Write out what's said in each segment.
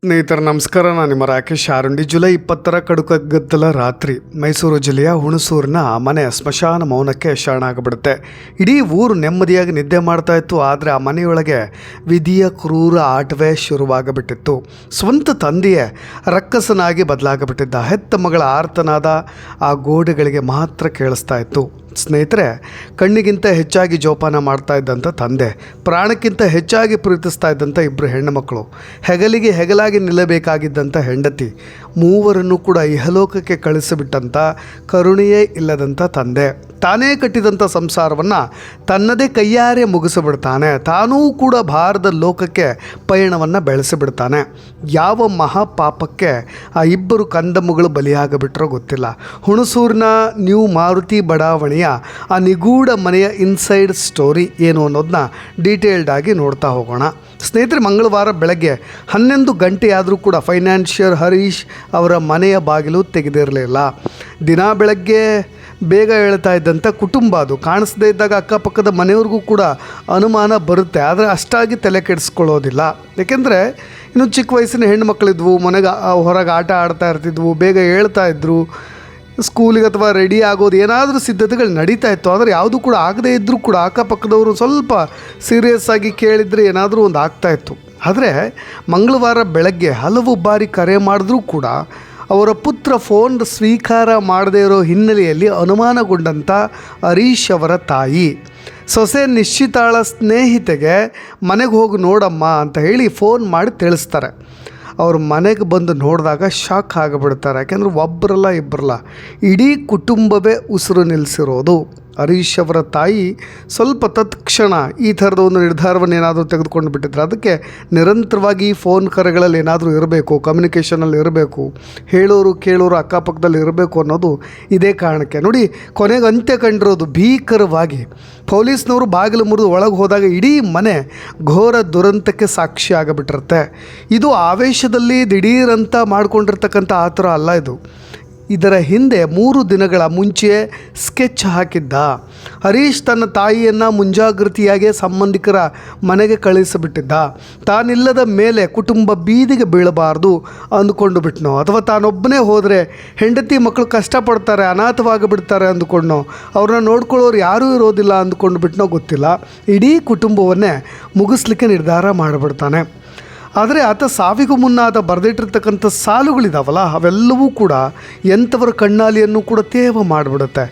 ಸ್ನೇಹಿತರೆ ನಮಸ್ಕಾರ. ನಾನು ನಿಮ್ಮ ರಾಕೇಶ್ ಆರುಂಡಿ. ಜುಲೈ 20ರ ಕಡುಕಗದ್ದಲ ರಾತ್ರಿ ಮೈಸೂರು ಜಿಲ್ಲೆಯ ಹುಣಸೂರಿನ ಮನೆ ಸ್ಮಶಾನ ಮೌನಕ್ಕೆ ಶರಣಾಗಿಬಿಡುತ್ತೆ. ಇಡೀ ಊರು ನೆಮ್ಮದಿಯಾಗಿ ನಿದ್ದೆ ಮಾಡ್ತಾ ಇತ್ತು. ಆದರೆ ಆ ಮನೆಯೊಳಗೆ ವಿಧಿಯ ಕ್ರೂರ ಆಟವೇ ಶುರುವಾಗಬಿಟ್ಟಿತ್ತು. ಸ್ವಂತ ತಂದೆಯೇ ರಕ್ಕಸನಾಗಿ ಬದಲಾಗಿಬಿಟ್ಟಿದ್ದ. ಹೆತ್ತ ಮಗಳ ಆರ್ತನಾದ ಆ ಗೋಡೆಗಳಿಗೆ ಮಾತ್ರ ಕೇಳಿಸ್ತಾ ಇತ್ತು. ಸ್ನೇಹಿತರೆ, ಕಣ್ಣಿಗಿಂತ ಹೆಚ್ಚಾಗಿ ಜೋಪಾನ ಮಾಡ್ತಾ ಇದ್ದಂಥ ತಂದೆ, ಪ್ರಾಣಕ್ಕಿಂತ ಹೆಚ್ಚಾಗಿ ಪ್ರೀತಿಸ್ತಾ ಇದ್ದಂಥ ಇಬ್ಬರು ಹೆಣ್ಣು ಮಕ್ಕಳು, ಹೆಗಲಿಗೆ ಹೆಗಲಾಗಿ ನಿಲ್ಲಬೇಕಾಗಿದ್ದಂಥ ಹೆಂಡತಿ, ಮೂವರನ್ನು ಕೂಡ ಇಹಲೋಕಕ್ಕೆ ಕಳಿಸಿಬಿಟ್ಟಂಥ ಕರುಣೆಯೇ ಇಲ್ಲದಂಥ ತಂದೆ, ತಾನೇ ಕಟ್ಟಿದಂಥ ಸಂಸಾರವನ್ನು ತನ್ನದೇ ಕೈಯಾರೆ ಮುಗಿಸಿಬಿಡ್ತಾನೆ. ತಾನೂ ಕೂಡ ಭಾರದ ಲೋಕಕ್ಕೆ ಪಯಣವನ್ನು ಬೆಳೆಸಿಬಿಡ್ತಾನೆ. ಯಾವ ಮಹಾಪಾಪಕ್ಕೆ ಆ ಇಬ್ಬರು ಕಂದಮ್ಮಗಳು ಬಲಿಯಾಗಿಬಿಟ್ರೋ ಗೊತ್ತಿಲ್ಲ. ಹುಣಸೂರಿನ ನ್ಯೂ ಮಾರುತಿ ಬಡಾವಣೆಯ ಆ ನಿಗೂಢ ಮನೆಯ ಇನ್ಸೈಡ್ ಸ್ಟೋರಿ ಏನು ಅನ್ನೋದನ್ನ ಡೀಟೇಲ್ಡ್ ಆಗಿ ನೋಡ್ತಾ ಹೋಗೋಣ. ಸ್ನೇಹಿತರೆ, ಮಂಗಳವಾರ ಬೆಳಗ್ಗೆ 11 ಗಂಟೆಯಾದರೂ ಕೂಡ ಫೈನಾನ್ಷಿಯರ್ ಹರೀಶ್ ಅವರ ಮನೆಯ ಬಾಗಿಲು ತೆಗೆದಿರಲಿಲ್ಲ. ದಿನ ಬೆಳಗ್ಗೆ ಬೇಗ ಹೇಳ್ತಾ ಇದ್ದಂಥ ಕುಟುಂಬ ಅದು. ಕಾಣಿಸದೇ ಇದ್ದಾಗ ಅಕ್ಕಪಕ್ಕದ ಮನೆಯವ್ರಿಗೂ ಕೂಡ ಅನುಮಾನ ಬರುತ್ತೆ. ಆದರೆ ಅಷ್ಟಾಗಿ ತಲೆ ಕೆಡಿಸ್ಕೊಳ್ಳೋದಿಲ್ಲ. ಏಕೆಂದರೆ ಇನ್ನು ಚಿಕ್ಕ ವಯಸ್ಸಿನ ಹೆಣ್ಣು ಮಕ್ಕಳಿದ್ವು, ಮನೆಗೆ ಹೊರಗೆ ಆಟ ಆಡ್ತಾ ಇರ್ತಿದ್ವು, ಬೇಗ ಹೇಳ್ತಾ ಇದ್ದರು. ಸ್ಕೂಲಿಗೆ ಅಥವಾ ರೆಡಿ ಆಗೋದು ಏನಾದರೂ ಸಿದ್ಧತೆಗಳು ನಡೀತಾ ಇತ್ತು. ಆದರೆ ಯಾವುದೂ ಕೂಡ ಆಗದೇ ಇದ್ದರೂ ಕೂಡ ಅಕ್ಕಪಕ್ಕದವರು ಸ್ವಲ್ಪ ಸೀರಿಯಸ್ ಆಗಿ ಕೇಳಿದರೆ ಏನಾದರೂ ಒಂದು ಆಗ್ತಾಯಿತ್ತು. ಆದರೆ ಮಂಗಳವಾರ ಬೆಳಗ್ಗೆ ಹಲವು ಬಾರಿ ಕರೆ ಮಾಡಿದ್ರೂ ಕೂಡ ಅವರ ಪುತ್ರ ಫೋನ್ ಸ್ವೀಕಾರ ಮಾಡದೇ ಇರೋ ಹಿನ್ನೆಲೆಯಲ್ಲಿ ಅನುಮಾನಗೊಂಡಂಥ ಹರೀಶ್ ಅವರ ತಾಯಿ ಸೊಸೆ ನಿಶ್ಚಿತಾಳ ಸ್ನೇಹಿತೆಗೆ ಮನೆಗೆ ಹೋಗಿ ನೋಡಮ್ಮ ಅಂತ ಹೇಳಿ ಫೋನ್ ಮಾಡಿ ತಿಳಿಸ್ತಾರೆ. ಅವ್ರ ಮನೆಗೆ ಬಂದು ನೋಡಿದಾಗ ಶಾಕ್ ಆಗಿಬಿಡ್ತಾರೆ. ಯಾಕೆಂದರೆ ಒಬ್ಬರಲ್ಲ ಇಬ್ಬರಲ್ಲ, ಇಡೀ ಕುಟುಂಬವೇ ಉಸಿರು ನಿಲ್ಲಿಸಿರೋದು. ಹರೀಶ್ ಅವರ ತಾಯಿ ಸ್ವಲ್ಪ ತತ್ಕ್ಷಣ ಈ ಥರದ ಒಂದು ನಿರ್ಧಾರವನ್ನು ಏನಾದರೂ ತೆಗೆದುಕೊಂಡು ಬಿಟ್ಟಿದ್ರು. ಅದಕ್ಕೆ ನಿರಂತರವಾಗಿ ಫೋನ್ ಕರೆಗಳಲ್ಲಿ ಏನಾದರೂ ಇರಬೇಕು, ಕಮ್ಯುನಿಕೇಷನಲ್ಲಿ ಇರಬೇಕು, ಹೇಳೋರು ಕೇಳೋರು ಅಕ್ಕಪಕ್ಕದಲ್ಲಿ ಇರಬೇಕು ಅನ್ನೋದು ಇದೇ ಕಾರಣಕ್ಕೆ. ನೋಡಿ, ಕೊನೆಗೆ ಅಂತ್ಯ ಕಂಡಿರೋದು ಭೀಕರವಾಗಿ. ಪೊಲೀಸ್ನವರು ಬಾಗಿಲು ಮುರಿದು ಒಳಗೆ ಹೋದಾಗ ಇಡೀ ಮನೆ ಘೋರ ದುರಂತಕ್ಕೆ ಸಾಕ್ಷಿ ಆಗಿಬಿಟ್ಟಿರುತ್ತೆ. ಇದು ಆವೇಶದಲ್ಲಿ ದಿಢೀರಂತ ಮಾಡ್ಕೊಂಡಿರ್ತಕ್ಕಂಥ ಆ ಥರ ಅಲ್ಲ. ಇದರ ಹಿಂದೆ 3 ದಿನಗಳ ಮುಂಚೆ ಸ್ಕೆಚ್ ಹಾಕಿದ್ದ. ಹರೀಶ್ ತನ್ನ ತಾಯಿಯನ್ನು ಮುಂಜಾಗ್ರತೆಯಾಗಿ ಸಂಬಂಧಿಕರ ಮನೆಗೆ ಕಳಿಸಿಬಿಟ್ಟಿದ್ದ. ತಾನಿಲ್ಲದ ಮೇಲೆ ಕುಟುಂಬ ಬೀದಿಗೆ ಬೀಳಬಾರ್ದು ಅಂದುಕೊಂಡು ಬಿಟ್ನೋ, ಅಥವಾ ತಾನೊಬ್ಬನೇ ಹೋದರೆ ಹೆಂಡತಿ ಮಕ್ಕಳು ಕಷ್ಟಪಡ್ತಾರೆ, ಅನಾಥವಾಗಿಬಿಡ್ತಾರೆ ಅಂದುಕೊಂಡೋ, ಅವ್ರನ್ನ ನೋಡ್ಕೊಳ್ಳೋರು ಯಾರೂ ಇರೋದಿಲ್ಲ ಅಂದುಕೊಂಡು ಬಿಟ್ನೋ ಗೊತ್ತಿಲ್ಲ. ಇಡೀ ಕುಟುಂಬವನ್ನೇ ಮುಗಿಸ್ಲಿಕ್ಕೆ ನಿರ್ಧಾರ ಮಾಡಿಬಿಡ್ತಾನೆ. ಆದರೆ ಆತ ಸಾವಿಗೂ ಮುನ್ನ ಆತ ಬರೆದಿಟ್ಟಿರ್ತಕ್ಕಂಥ ಸಾಲುಗಳಿದಾವಲ್ಲ, ಅವೆಲ್ಲವೂ ಕೂಡ ಎಂಥವರ ಕಣ್ಣಾಲಿಯನ್ನು ಕೂಡ ತೇವ ಮಾಡಿಬಿಡುತ್ತೆ.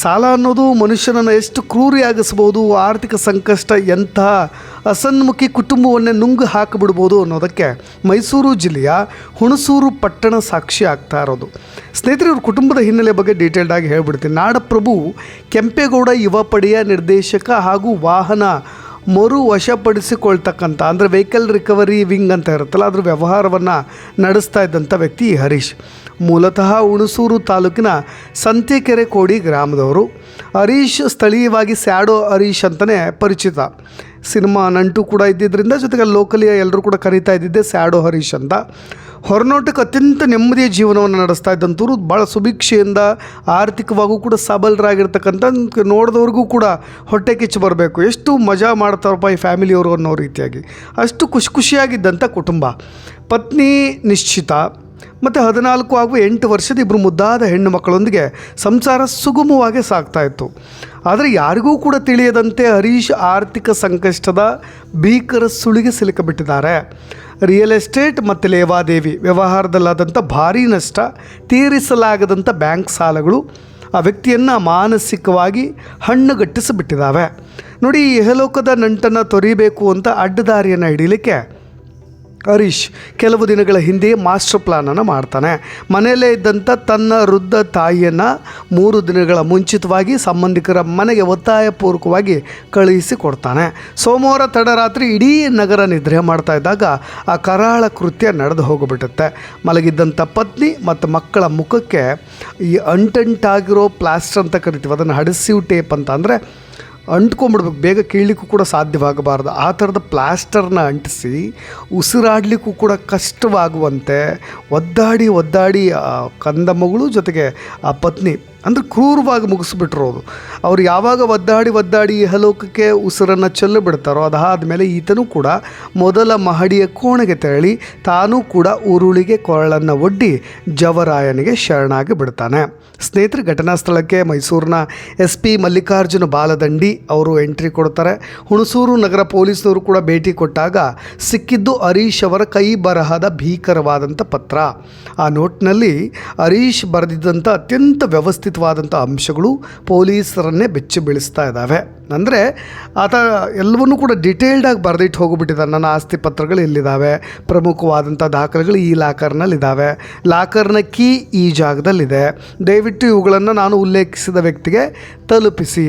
ಸಾಲ ಅನ್ನೋದು ಮನುಷ್ಯನನ್ನು ಎಷ್ಟು ಕ್ರೂರಿಯಾಗಿಸ್ಬೋದು, ಆರ್ಥಿಕ ಸಂಕಷ್ಟ ಎಂತಹ ಅಸನ್ಮುಖಿ ಕುಟುಂಬವನ್ನೇ ನುಂಗು ಹಾಕಿಬಿಡ್ಬೋದು ಅನ್ನೋದಕ್ಕೆ ಮೈಸೂರು ಜಿಲ್ಲೆಯ ಹುಣಸೂರು ಪಟ್ಟಣ ಸಾಕ್ಷಿ ಆಗ್ತಾ ಇರೋದು. ಸ್ನೇಹಿತರೆ, ಇವ್ರ ಕುಟುಂಬದ ಹಿನ್ನೆಲೆ ಬಗ್ಗೆ ಡೀಟೇಲ್ಡಾಗಿ ಹೇಳ್ಬಿಡ್ತೀನಿ. ನಾಡಪ್ರಭು ಕೆಂಪೇಗೌಡ ಯುವ ಪಡೆಯ ನಿರ್ದೇಶಕ ಹಾಗೂ ವಾಹನ ಮರು ವಶಪಡಿಸಿಕೊಳ್ತಕ್ಕಂಥ, ಅಂದರೆ ವೆಹಿಕಲ್ ರಿಕವರಿ ವಿಂಗ್ ಅಂತ ಇರುತ್ತಲ್ಲ, ಅದ್ರ ವ್ಯವಹಾರವನ್ನು ನಡೆಸ್ತಾ ಇದ್ದಂಥ ವ್ಯಕ್ತಿ ಹರೀಶ್. ಮೂಲತಃ ಹುಣಸೂರು ತಾಲೂಕಿನ ಸಂತೆಕೆರೆ ಕೋಡಿ ಗ್ರಾಮದವರು. ಹರೀಶ್ ಸ್ಥಳೀಯವಾಗಿ ಸ್ಯಾಡೋ ಹರೀಶ್ ಅಂತಲೇ ಪರಿಚಿತ. ಸಿನಿಮಾ ನಂಟು ಕೂಡ ಇದ್ದಿದ್ದರಿಂದ ಜೊತೆಗೆ ಲೋಕಲಿಯ ಎಲ್ಲರೂ ಕೂಡ ಕರೀತಾ ಇದ್ದಿದ್ದೆ ಸ್ಯಾಡೋ ಹರೀಶ್ ಅಂತ. ಹೊರನೋಟಕ್ಕೆ ಅತ್ಯಂತ ನೆಮ್ಮದಿಯ ಜೀವನವನ್ನು ನಡೆಸ್ತಾ ಇದ್ದಂಥವ್ರು. ಭಾಳ ಸುಭಿಕ್ಷೆಯಿಂದ ಆರ್ಥಿಕವಾಗೂ ಕೂಡ ಸಬಲರಾಗಿರ್ತಕ್ಕಂಥ, ನೋಡಿದವ್ರಿಗೂ ಕೂಡ ಹೊಟ್ಟೆ ಕಿಚ್ಚು ಬರಬೇಕು, ಎಷ್ಟು ಮಜಾ ಮಾಡ್ತಾರಪ್ಪ ಈ ಫ್ಯಾಮಿಲಿಯವರು ಅನ್ನೋ ರೀತಿಯಾಗಿ ಅಷ್ಟು ಖುಷಿಯಾಗಿದ್ದಂಥ ಕುಟುಂಬ. ಪತ್ನಿ ನಿಶ್ಚಿತ ಮತ್ತು 14 ಹಾಗೂ 8 ವರ್ಷದ ಇಬ್ಬರು ಮುದ್ದಾದ ಹೆಣ್ಣು ಮಕ್ಕಳೊಂದಿಗೆ ಸಂಸಾರ ಸುಗಮವಾಗಿ ಸಾಗ್ತಾಯಿತ್ತು. ಆದರೆ ಯಾರಿಗೂ ಕೂಡ ತಿಳಿಯದಂತೆ ಹರೀಶ್ ಆರ್ಥಿಕ ಸಂಕಷ್ಟದ ಭೀಕರ ಸುಳಿಗೆ ಸಿಲುಕಿಬಿಟ್ಟಿದ್ದಾರೆ. ರಿಯಲ್ ಎಸ್ಟೇಟ್ ಮತ್ತು ಲೇವಾದೇವಿ ವ್ಯವಹಾರದಲ್ಲಾದಂಥ ಭಾರೀ ನಷ್ಟ, ತೀರಿಸಲಾಗದಂಥ ಬ್ಯಾಂಕ್ ಸಾಲಗಳು ಆ ವ್ಯಕ್ತಿಯನ್ನು ಮಾನಸಿಕವಾಗಿ ಹಣ್ಣುಗಟ್ಟಿಸಿಬಿಟ್ಟಿದ್ದಾವೆ. ನೋಡಿ, ಇಹಲೋಕದ ನಂಟನ್ನು ತೊರಿಬೇಕು ಅಂತ ಅಡ್ಡದಾರಿಯನ್ನು ಹಿಡೀಲಿಕ್ಕೆ ಹರೀಶ್ ಕೆಲವು ದಿನಗಳ ಹಿಂದೆ ಮಾಸ್ಟರ್ ಪ್ಲಾನನ್ನು ಮಾಡ್ತಾನೆ. ಮನೆಯಲ್ಲೇ ಇದ್ದಂಥ ತನ್ನ ವೃದ್ಧ ತಾಯಿಯನ್ನು 3 ದಿನಗಳ ಮುಂಚಿತವಾಗಿ ಸಂಬಂಧಿಕರ ಮನೆಗೆ ಒತ್ತಾಯಪೂರ್ವಕವಾಗಿ ಕಳುಹಿಸಿಕೊಡ್ತಾನೆ. ಸೋಮವಾರ ತಡರಾತ್ರಿ ಇಡೀ ನಗರ ನಿದ್ರೆ ಮಾಡ್ತಾ ಇದ್ದಾಗ ಆ ಕರಾಳ ಕೃತ್ಯ ನಡೆದು ಹೋಗಿಬಿಡುತ್ತೆ. ಮಲಗಿದ್ದಂಥ ಪತ್ನಿ ಮತ್ತು ಮಕ್ಕಳ ಮುಖಕ್ಕೆ ಈ ಅಂಟಂಟಾಗಿರೋ ಪ್ಲಾಸ್ಟರ್ ಅಂತ ಕರಿತೀವಿ, ಅದನ್ನು ಅಡಿಸಿವ್ ಟೇಪ್ ಅಂತ, ಅಂದರೆ ಅಂಟ್ಕೊಂಬಿಡ್ಬೇಕು, ಬೇಗ ಕೀಳಲಿಕ್ಕೂ ಕೂಡ ಸಾಧ್ಯವಾಗಬಾರ್ದು ಆ ಥರದ ಪ್ಲಾಸ್ಟರ್ನ ಅಂಟಿಸಿ ಉಸಿರಾಡಲಿಕ್ಕೂ ಕೂಡ ಕಷ್ಟವಾಗುವಂತೆ ಒದ್ದಾಡಿ ಕಂದ ಮಗಳು ಜೊತೆಗೆ ಆ ಪತ್ನಿ ಅಂದರೆ ಕ್ರೂರವಾಗಿ ಮುಗಿಸ್ಬಿಟ್ರೋದು. ಅವ್ರು ಯಾವಾಗ ಒದ್ದಾಡಿ ಇಹಲೋಕಕ್ಕೆ ಉಸಿರನ್ನು ಚೆಲ್ಲಿಬಿಡ್ತಾರೋ ಅದಾದ ಮೇಲೆ ಈತನೂ ಕೂಡ ಮೊದಲ ಮಹಡಿಯ ಕೋಣೆಗೆ ತೆರಳಿ ತಾನೂ ಕೂಡ ಉರುಳಿಗೆ ಕೊರಳನ್ನು ಒಡ್ಡಿ ಜವರಾಯನಿಗೆ ಶರಣಾಗಿ ಬಿಡ್ತಾನೆ. ಸ್ನೇಹಿತರೆ, ಘಟನಾ ಸ್ಥಳಕ್ಕೆ ಮೈಸೂರಿನ SP ಮಲ್ಲಿಕಾರ್ಜುನ ಬಾಲದಂಡಿ ಅವರು ಎಂಟ್ರಿ ಕೊಡ್ತಾರೆ. ಹುಣಸೂರು ನಗರ ಪೊಲೀಸ್ನವರು ಕೂಡ ಭೇಟಿ ಕೊಟ್ಟಾಗ ಸಿಕ್ಕಿದ್ದು ಹರೀಶ್ ಅವರ ಕೈ ಬರಹದ ಭೀಕರವಾದಂಥ ಪತ್ರ. ಆ ನೋಟ್ನಲ್ಲಿ ಹರೀಶ್ ಬರೆದಿದ್ದಂಥ ಅತ್ಯಂತ ವ್ಯವಸ್ಥಿತವಾದಂಥ ಅಂಶಗಳು ಪೊಲೀಸರನ್ನೇ ಬೆಚ್ಚಿ ಬೀಳಿಸ್ತಾ ಇದ್ದಾವೆ. ಅಂದರೆ ಆತ ಎಲ್ಲವನ್ನೂ ಕೂಡ ಡಿಟೇಲ್ಡಾಗಿ ಬರೆದಿಟ್ಟು ಹೋಗಿಬಿಟ್ಟಿದ್ದಾನೆ. ನನ್ನ ಆಸ್ತಿ ಪತ್ರಗಳು ಇಲ್ಲಿದ್ದಾವೆ, ಪ್ರಮುಖವಾದಂಥ ದಾಖಲೆಗಳು ಈ ಲಾಕರ್ನಲ್ಲಿದ್ದಾವೆ, ಲಾಕರ್ನ ಕೀ ಈ ಜಾಗದಲ್ಲಿದೆ, ದಯವಿಟ್ಟು ಇವುಗಳನ್ನು ನಾನು ಉಲ್ಲೇಖಿಸಿದ ವ್ಯಕ್ತಿಗೆ ತಲುಪಿಸಿ,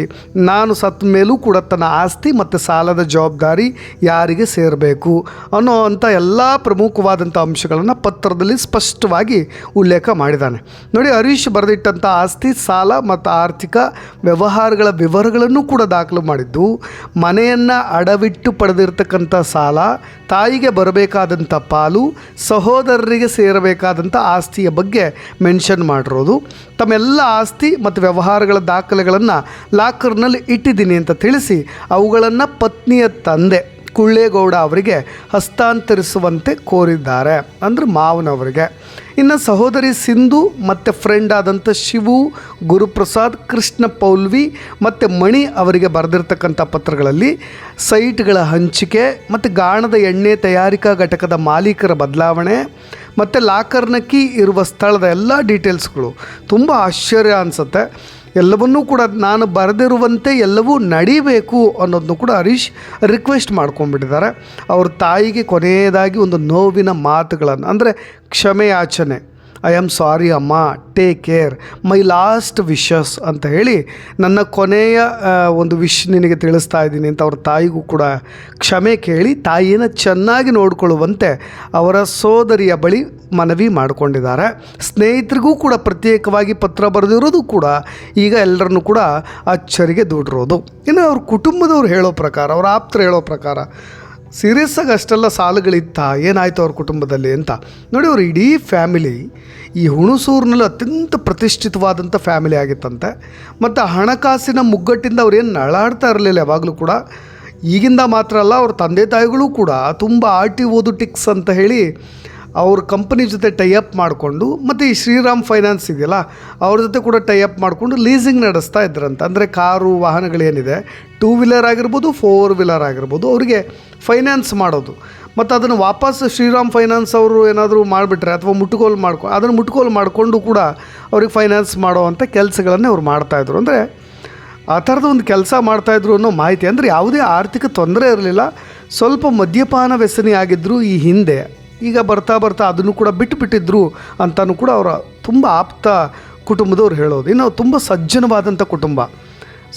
ನಾನು ಸತ್ತ ಮೇಲೂ ಕೂಡ ತನ್ನ ಆಸ್ತಿ ಮತ್ತು ಸಾಲದ ಜವಾಬ್ದಾರಿ ಯಾರಿಗೆ ಸೇರಬೇಕು ಅನ್ನೋ ಅಂಥ ಎಲ್ಲ ಪ್ರಮುಖವಾದಂಥ ಅಂಶಗಳನ್ನು ಪತ್ರದಲ್ಲಿ ಸ್ಪಷ್ಟವಾಗಿ ಉಲ್ಲೇಖ ಮಾಡಿದ್ದಾನೆ. ನೋಡಿ, ಹರೀಶ್ ಬರೆದಿಟ್ಟಂಥ ಆಸ್ತಿ, ಸಾಲ ಮತ್ತು ಆರ್ಥಿಕ ವ್ಯವಹಾರಗಳ ವಿವರಗಳನ್ನು ಕೂಡ ದಾಖಲು ಮಾಡಿದ್ದು, ಮನೆಯನ್ನು ಅಡವಿಟ್ಟು ಪಡೆದಿರ್ತಕ್ಕಂಥ ಸಾಲ, ತಾಯಿಗೆ ಬರಬೇಕಾದಂಥ ಪಾಲು, ಸಹೋದರರಿಗೆ ಸೇರಬೇಕಾದಂಥ ಆಸ್ತಿಯ ಬಗ್ಗೆ ಮೆನ್ಷನ್ ಮಾಡಿರೋದು, ತಮ್ಮೆಲ್ಲ ಆಸ್ತಿ ಮತ್ತು ವ್ಯವಹಾರಗಳ ದಾಖಲೆಗಳನ್ನು ಲಾಕರ್ನಲ್ಲಿ ಇಟ್ಟಿದ್ದೀನಿ ಅಂತ ತಿಳಿಸಿ ಅವುಗಳನ್ನು ಪತ್ನಿಯ ತಂದೆ ಕುಳ್ಳೇಗೌಡ ಅವರಿಗೆ ಹಸ್ತಾಂತರಿಸುವಂತೆ ಕೋರಿದ್ದಾರೆ, ಅಂದರೆ ಮಾವನವರಿಗೆ. ಇನ್ನು ಸಹೋದರಿ ಸಿಂಧು ಮತ್ತು ಫ್ರೆಂಡ್ ಆದಂಥ ಶಿವು, ಗುರುಪ್ರಸಾದ್, ಕೃಷ್ಣ ಪೌಲ್ವಿ ಮತ್ತು ಮಣಿ ಅವರಿಗೆ ಬರೆದಿರ್ತಕ್ಕಂಥ ಪತ್ರಗಳಲ್ಲಿ ಸೈಟ್ಗಳ ಹಂಚಿಕೆ ಮತ್ತು ಗಾಣದ ಎಣ್ಣೆ ತಯಾರಿಕಾ ಘಟಕದ ಮಾಲೀಕರ ಬದಲಾವಣೆ ಮತ್ತು ಲಾಕರ್ನ ಕೀ ಇರುವ ಸ್ಥಳದ ಎಲ್ಲ ಡೀಟೇಲ್ಸ್ಗಳು ತುಂಬ ಆಶ್ಚರ್ಯ ಅನಿಸುತ್ತೆ. ಎಲ್ಲವನ್ನೂ ಕೂಡ ನಾನು ಬರೆದಿರುವಂತೆ ಎಲ್ಲವೂ ನಡೀಬೇಕು ಅನ್ನೋದನ್ನು ಕೂಡ ಹರೀಶ್ ರಿಕ್ವೆಸ್ಟ್ ಮಾಡ್ಕೊಂಡ್ಬಿಟ್ಟಿದ್ದಾರೆ. ಅವ್ರ ತಾಯಿಗೆ ಕೊನೆಯದಾಗಿ ಒಂದು ನೋವಿನ ಮಾತುಗಳನ್ನು, ಅಂದರೆ ಕ್ಷಮೆಯಾಚನೆ, ಐ ಆಮ್ ಸಾರಿ ಅಮ್ಮ, take care, my last wishes ಅಂತ ಹೇಳಿ ನನ್ನ ಕೊನೆಯ ಒಂದು ವಿಶ್ ನಿನಗೆ ತಿಳಿಸ್ತಾ ಇದ್ದೀನಿ ಅಂತ ಅವ್ರ ತಾಯಿಗೂ ಕೂಡ ಕ್ಷಮೆ ಕೇಳಿ ತಾಯಿಯನ್ನು ಚೆನ್ನಾಗಿ ನೋಡಿಕೊಳ್ಳುವಂತೆ ಅವರ ಸೋದರಿಯ ಬಳಿ ಮನವಿ ಮಾಡಿಕೊಂಡಿದ್ದಾರೆ. ಸ್ನೇಹಿತರಿಗೂ ಕೂಡ ಪ್ರತ್ಯೇಕವಾಗಿ ಪತ್ರ ಬರೆದಿರೋದು ಕೂಡ ಈಗ ಎಲ್ಲರನ್ನೂ ಕೂಡ ಅಚ್ಚರಿಗೆ ದೂಡಿರೋದು. ಇನ್ನು ಅವ್ರ ಕುಟುಂಬದವ್ರು ಹೇಳೋ ಪ್ರಕಾರ, ಅವ್ರ ಆಪ್ತರು ಹೇಳೋ ಪ್ರಕಾರ ಸೀರಿಯಸ್ಸಾಗಿ ಅಷ್ಟೆಲ್ಲ ಸಾಲುಗಳಿತ್ತ, ಏನಾಯಿತು ಅವ್ರ ಕುಟುಂಬದಲ್ಲಿ ಅಂತ. ನೋಡಿ, ಅವ್ರ ಇಡೀ ಫ್ಯಾಮಿಲಿ ಈ ಹುಣಸೂರಿನಲ್ಲಿ ಅತ್ಯಂತ ಪ್ರತಿಷ್ಠಿತವಾದಂಥ ಫ್ಯಾಮಿಲಿ ಆಗಿತ್ತಂತೆ. ಮತ್ತು ಹಣಕಾಸಿನ ಮುಗ್ಗಟ್ಟಿಂದ ಅವ್ರೇನು ನಳಾಡ್ತಾ ಇರಲಿಲ್ಲ ಯಾವಾಗಲೂ ಕೂಡ. ಈಗಿಂದ ಮಾತ್ರ ಅಲ್ಲ, ಅವ್ರ ತಂದೆ ತಾಯಿಗಳು ಕೂಡ ತುಂಬ RTOದು ಅಂತ ಹೇಳಿ ಅವ್ರ ಕಂಪನಿ ಜೊತೆ ಟೈಅಪ್ ಮಾಡಿಕೊಂಡು, ಮತ್ತು ಈ ಶ್ರೀರಾಮ್ ಫೈನಾನ್ಸ್ ಇದೆಯಲ್ಲ ಅವ್ರ ಜೊತೆ ಕೂಡ ಟೈಅಪ್ ಮಾಡಿಕೊಂಡು ಲೀಸಿಂಗ್ ನಡೆಸ್ತಾ ಇದ್ರಂತ. ಅಂದರೆ ಕಾರು ವಾಹನಗಳೇನಿದೆ, 2 ವೀಲರ್ ಆಗಿರ್ಬೋದು, 4 ವೀಲರ್ ಆಗಿರ್ಬೋದು, ಅವರಿಗೆ ಫೈನಾನ್ಸ್ ಮಾಡೋದು. ಮತ್ತು ಅದನ್ನು ವಾಪಸ್ ಶ್ರೀರಾಮ್ ಫೈನಾನ್ಸ್ ಅವರು ಏನಾದರೂ ಮಾಡಿಬಿಟ್ರೆ ಅಥವಾ ಮುಟ್ಟುಗೋಲು ಮಾಡಿಕೊಂಡು ಕೂಡ ಅವ್ರಿಗೆ ಫೈನಾನ್ಸ್ ಮಾಡೋವಂಥ ಕೆಲಸಗಳನ್ನೇ ಅವ್ರು ಮಾಡ್ತಾಯಿದ್ರು. ಅಂದರೆ ಆ ಥರದ ಒಂದು ಕೆಲಸ ಮಾಡ್ತಾಯಿದ್ರು ಅನ್ನೋ ಮಾಹಿತಿ. ಅಂದರೆ ಯಾವುದೇ ಆರ್ಥಿಕ ತೊಂದರೆ ಇರಲಿಲ್ಲ, ಸ್ವಲ್ಪ ಮದ್ಯಪಾನ ವ್ಯಸನಿ ಆಗಿದ್ದರು ಈ ಹಿಂದೆ. ಈಗ ಬರ್ತಾ ಅದನ್ನು ಕೂಡ ಬಿಟ್ಟುಬಿಟ್ಟಿದ್ರು ಅಂತಲೂ ಕೂಡ ಅವರ ತುಂಬ ಆಪ್ತ ಕುಟುಂಬದವ್ರು ಹೇಳೋದು. ಇನ್ನು ತುಂಬ ಸಜ್ಜನವಾದಂಥ ಕುಟುಂಬ.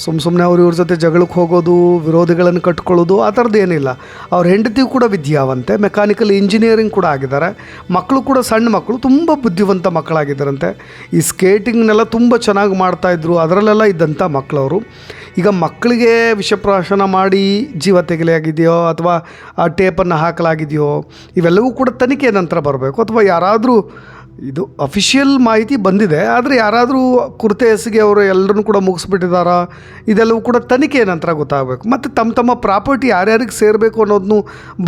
ಸುಮ್ಮನೆ ಇವ್ರ ಜೊತೆ ಜಗಳಕ್ಕೆ ಹೋಗೋದು, ವಿರೋಧಿಗಳನ್ನು ಕಟ್ಕೊಳ್ಳೋದು ಆ ಥರದ್ದು ಏನಿಲ್ಲ. ಅವ್ರ ಹೆಂಡತಿ ಕೂಡ ವಿದ್ಯಾವಂತೆ, ಮೆಕ್ಯಾನಿಕಲ್ ಇಂಜಿನಿಯರಿಂಗ್ ಕೂಡ ಆಗಿದ್ದಾರೆ. ಮಕ್ಕಳು ಕೂಡ ಸಣ್ಣ ಮಕ್ಕಳು, ತುಂಬ ಬುದ್ಧಿವಂತ ಮಕ್ಕಳಾಗಿದ್ದಾರಂತೆ. ಈ ಸ್ಕೇಟಿಂಗ್ನೆಲ್ಲ ತುಂಬ ಚೆನ್ನಾಗಿ ಮಾಡ್ತಾಯಿದ್ರು, ಅದರಲ್ಲೆಲ್ಲ ಇದ್ದಂಥ ಮಕ್ಕಳವರು. ಈಗ ಮಕ್ಕಳಿಗೆ ವಿಷಪ್ರಾಶನ ಮಾಡಿ ಜೀವ ತೆಗೆಲಾಗಿದೆಯೋ ಅಥವಾ ಆ ಟೇಪನ್ನು ಹಾಕಲಾಗಿದೆಯೋ ಇವೆಲ್ಲವೂ ಕೂಡ ತನಿಖೆ ನಂತರ ಬರಬೇಕು. ಅಥವಾ ಯಾರಾದರೂ, ಇದು ಅಫಿಷಿಯಲ್ ಮಾಹಿತಿ ಬಂದಿದೆ, ಆದರೆ ಯಾರಾದರೂ ಕುರ್ತೆ ಎಸೆಗೆ ಅವರು ಎಲ್ಲರನ್ನೂ ಕೂಡ ಮುಗಿಸ್ಬಿಟ್ಟಿದ್ದಾರಾ, ಇದೆಲ್ಲವೂ ಕೂಡ ತನಿಖೆ ನಂತರ ಗೊತ್ತಾಗಬೇಕು. ಮತ್ತು ತಮ್ಮ ಪ್ರಾಪರ್ಟಿ ಯಾರ್ಯಾರಿಗೆ ಸೇರಬೇಕು ಅನ್ನೋದನ್ನು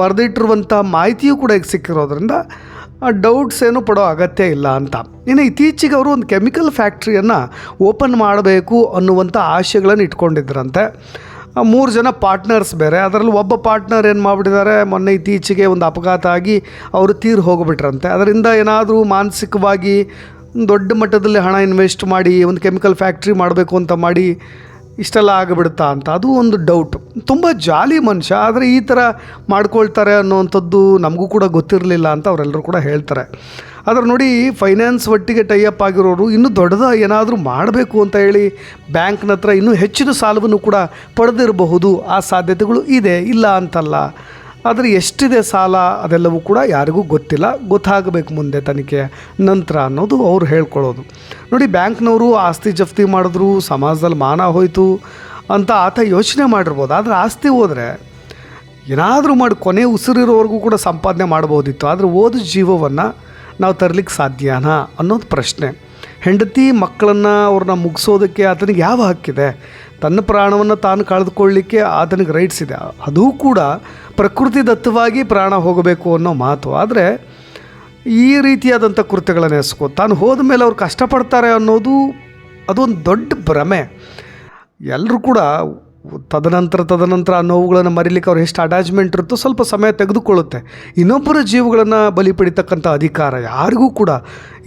ಬರೆದಿಟ್ಟಿರುವಂಥ ಮಾಹಿತಿಯೂ ಕೂಡ ಈಗ ಸಿಕ್ಕಿರೋದ್ರಿಂದ ಡೌಟ್ಸ್ ಏನು ಪಡೋ ಅಗತ್ಯ ಇಲ್ಲ ಅಂತ. ಇನ್ನು ಇತ್ತೀಚೆಗೆ ಅವರು ಒಂದು ಕೆಮಿಕಲ್ ಫ್ಯಾಕ್ಟ್ರಿಯನ್ನು ಓಪನ್ ಮಾಡಬೇಕು ಅನ್ನುವಂಥ ಆಶೆಗಳನ್ನು ಇಟ್ಕೊಂಡಿದ್ರಂತೆ. 3 ಜನ ಪಾರ್ಟ್ನರ್ಸ್ ಬೇರೆ, ಅದರಲ್ಲಿ ಒಬ್ಬ ಪಾರ್ಟ್ನರ್ ಏನು ಮಾಡಿಬಿಟ್ಟಿದ್ದಾರೆ, ಮೊನ್ನೆ ಇತ್ತೀಚೆಗೆ ಒಂದು ಅಪಘಾತ ಆಗಿ ಅವರು ತೀರು ಹೋಗಿಬಿಟ್ರಂತೆ. ಅದರಿಂದ ಏನಾದರೂ ಮಾನಸಿಕವಾಗಿ ದೊಡ್ಡ ಮಟ್ಟದಲ್ಲಿ ಹಣ ಇನ್ವೆಸ್ಟ್ ಮಾಡಿ ಒಂದು ಕೆಮಿಕಲ್ ಫ್ಯಾಕ್ಟ್ರಿ ಮಾಡಬೇಕು ಅಂತ ಮಾಡಿ ಇಷ್ಟೆಲ್ಲ ಆಗಿಬಿಡುತ್ತಾ ಅಂತ ಅದು ಒಂದು ಡೌಟ್. ತುಂಬ ಜಾಲಿ ಮನುಷ್ಯ, ಆದರೆ ಈ ಥರ ಮಾಡ್ಕೊಳ್ತಾರೆ ಅನ್ನೋವಂಥದ್ದು ನಮಗೂ ಕೂಡ ಗೊತ್ತಿರಲಿಲ್ಲ ಅಂತ ಅವರೆಲ್ಲರೂ ಕೂಡ ಹೇಳ್ತಾರೆ. ಆದರೆ ನೋಡಿ, ಫೈನಾನ್ಸ್ ಒಟ್ಟಿಗೆ ಟೈಅಪ್ ಆಗಿರೋರು ಇನ್ನೂ ದೊಡ್ಡದಾಗಿ ಏನಾದರೂ ಮಾಡಬೇಕು ಅಂತ ಹೇಳಿ ಬ್ಯಾಂಕ್ನ ಹತ್ರ ಇನ್ನೂ ಹೆಚ್ಚಿನ ಸಾಲವನ್ನು ಕೂಡ ಪಡೆದಿರಬಹುದು. ಆ ಸಾಧ್ಯತೆಗಳು ಇದೆ, ಇಲ್ಲ ಅಂತಲ್ಲ. ಆದರೆ ಎಷ್ಟಿದೆ ಸಾಲ ಅದೆಲ್ಲವೂ ಕೂಡ ಯಾರಿಗೂ ಗೊತ್ತಿಲ್ಲ, ಗೊತ್ತಾಗಬೇಕು ಮುಂದೆ ತನಿಖೆ ನಂತರ ಅನ್ನೋದು ಅವ್ರು ಹೇಳ್ಕೊಳ್ಳೋದು. ನೋಡಿ, ಬ್ಯಾಂಕ್ನವರು ಆಸ್ತಿ ಜಪ್ತಿ ಮಾಡಿದ್ರು, ಸಮಾಜದಲ್ಲಿ ಮಾನ ಹೋಯಿತು ಅಂತ ಆತ ಯೋಚನೆ ಮಾಡಿರ್ಬೋದು. ಆದರೆ ಆಸ್ತಿ ಹೋದರೆ ಏನಾದರೂ ಮಾಡಿ ಕೊನೆ ಉಸಿರಿರೋವರೆಗೂ ಕೂಡ ಸಂಪಾದನೆ ಮಾಡ್ಬೋದಿತ್ತು. ಆದರೆ ಓದು ಜೀವವನ್ನು ನಾವು ತರಲಿಕ್ಕೆ ಸಾಧ್ಯನಾ ಅನ್ನೋದು ಪ್ರಶ್ನೆ. ಹೆಂಡತಿ ಮಕ್ಕಳನ್ನು ಅವ್ರನ್ನ ಮುಗಿಸೋದಕ್ಕೆ ಆತನಿಗೆ ಯಾವ ಹಕ್ಕಿದೆ? ತನ್ನ ಪ್ರಾಣವನ್ನು ತಾನು ಕಳೆದುಕೊಳ್ಳಿಕ್ಕೆ ಆತನಿಗೆ ರೈಟ್ಸ್ ಇದೆ. ಅದೂ ಕೂಡ ಪ್ರಕೃತಿ ದತ್ತವಾಗಿ ಪ್ರಾಣ ಹೋಗಬೇಕು ಅನ್ನೋ ಮಾತು. ಆದರೆ ಈ ರೀತಿಯಾದಂಥ ಕೃತ್ಯಗಳನ್ನು ಎಸ್ಕೋ ತಾನು ಹೋದ ಮೇಲೆ ಅವ್ರು ಕಷ್ಟಪಡ್ತಾರೆ ಅನ್ನೋದು ಅದೊಂದು ದೊಡ್ಡ ಭ್ರಮೆ. ಎಲ್ಲರೂ ಕೂಡ ತದನಂತರ ಆ ನೋವುಗಳನ್ನು ಮರಿಲಿಕ್ಕೆ ಅವ್ರು ಎಷ್ಟು ಅಟ್ಯಾಚ್ಮೆಂಟ್ ಇರುತ್ತೋ ಸ್ವಲ್ಪ ಸಮಯ ತೆಗೆದುಕೊಳ್ಳುತ್ತೆ. ಇನ್ನೊಬ್ಬರ ಜೀವಗಳನ್ನು ಬಲಿ ಪಡಿತಕ್ಕಂಥ ಅಧಿಕಾರ ಯಾರಿಗೂ ಕೂಡ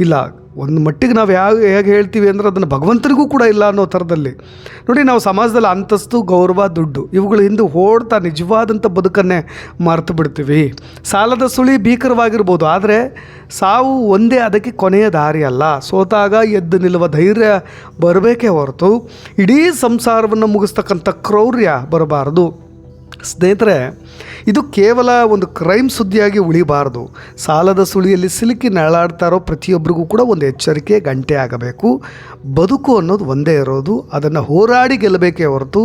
ಇಲ್ಲ. ಒಂದು ಮಟ್ಟಿಗೆ ನಾವು ಹೇಗೆ ಹೇಳ್ತೀವಿ ಅಂದರೆ ಅದನ್ನು ಭಗವಂತನಿಗೂ ಕೂಡ ಇಲ್ಲ ಅನ್ನೋ ಥರದಲ್ಲಿ. ನೋಡಿ, ನಾವು ಸಮಾಜದಲ್ಲಿ ಅಂತಸ್ತು, ಗೌರವ, ದುಡ್ಡು ಇವುಗಳ ಹಿಂದೆ ಓಡ್ತಾ ನಿಜವಾದಂಥ ಬದುಕನ್ನೇ ಮರೆತು ಬಿಡ್ತೀವಿ. ಸಾಲದ ಸುಳಿ ಭೀಕರವಾಗಿರ್ಬೋದು, ಆದರೆ ಸಾವು ಒಂದೇ ಅದಕ್ಕೆ ಕೊನೆಯ ದಾರಿ ಅಲ್ಲ. ಸೋತಾಗ ಎದ್ದು ನಿಲ್ಲುವ ಧೈರ್ಯ ಬರಬೇಕೇ ಹೊರತು ಇಡೀ ಸಂಸಾರವನ್ನು ಮುಗಿಸ್ತಕ್ಕಂಥ ಕ್ರೌರ್ಯ ಬರಬಾರದು. ಸ್ನೇಹಿತರೆ, ಇದು ಕೇವಲ ಒಂದು ಕ್ರೈಮ್ ಸುದ್ದಿಯಾಗಿ ಉಳಿಬಾರ್ದು. ಸಾಲದ ಸುಳಿಯಲ್ಲಿ ಸಿಲುಕಿ ನರಳಾಡ್ತಾರೋ ಪ್ರತಿಯೊಬ್ಬರಿಗೂ ಕೂಡ ಒಂದು ಎಚ್ಚರಿಕೆ ಗಂಟೆ ಆಗಬೇಕು. ಬದುಕು ಅನ್ನೋದು ಒಂದೇ ಇರೋದು, ಅದನ್ನು ಹೋರಾಡಿ ಗೆಲ್ಲಬೇಕೇ ಹೊರತು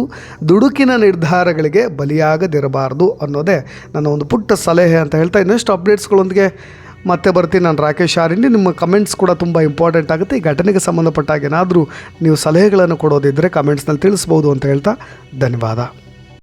ದುಡುಕಿನ ನಿರ್ಧಾರಗಳಿಗೆ ಬಲಿಯಾಗದಿರಬಾರ್ದು ಅನ್ನೋದೇ ನನ್ನ ಒಂದು ಪುಟ್ಟ ಸಲಹೆ ಅಂತ ಹೇಳ್ತಾ, ಇನ್ನಷ್ಟು ಅಪ್ಡೇಟ್ಸ್ಗಳೊಂದಿಗೆ ಮತ್ತೆ ಬರ್ತೀನಿ. ನಾನು ರಾಕೇಶ್ ಆರಿಂಡಿ. ನಿಮ್ಮ ಕಮೆಂಟ್ಸ್ ಕೂಡ ತುಂಬ ಇಂಪಾರ್ಟೆಂಟ್ ಆಗುತ್ತೆ. ಈ ಘಟನೆಗೆ ಸಂಬಂಧಪಟ್ಟಾಗ ಏನಾದರೂ ನೀವು ಸಲಹೆಗಳನ್ನು ಕೊಡೋದಿದ್ದರೆ ಕಮೆಂಟ್ಸ್ನಲ್ಲಿ ತಿಳಿಸ್ಬೋದು ಅಂತ ಹೇಳ್ತಾ ಧನ್ಯವಾದ.